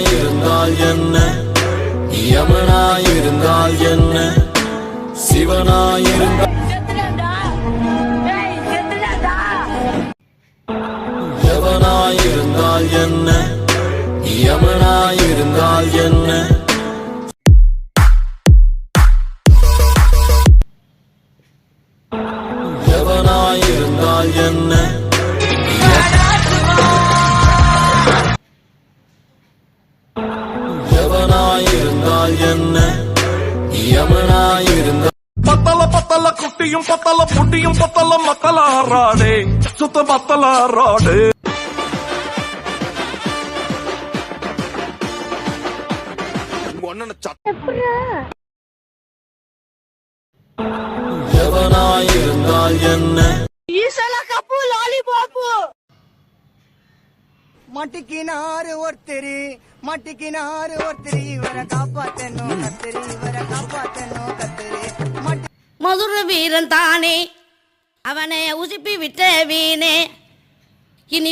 இருந்தால் என்ன, யமனாயிருந்தால் என்ன, சிவனாயிருந்தால் எவனாயிருந்தால் என்ன, யமனாயிருந்தால் என்ன, எவனாயிருந்தால் என்ன, எவனாயிருந்தால் என்ன, யமனாயிருந்தால் பத்தல பத்தல குட்டியும் பத்தல புட்டியும் பத்தல மக்களாராடே சுத்த பத்தலாராடே. எவனாயிருந்தால் என்ன, மட்டிக்கினாரு ஒருத்தரி இவரை காப்பாத்தணும் கத்திரி இவரை காப்பாத்தணும் கத்திரி. மதுர வீரன் தானே அவனை உசுப்பி விட்ட வீணே இனி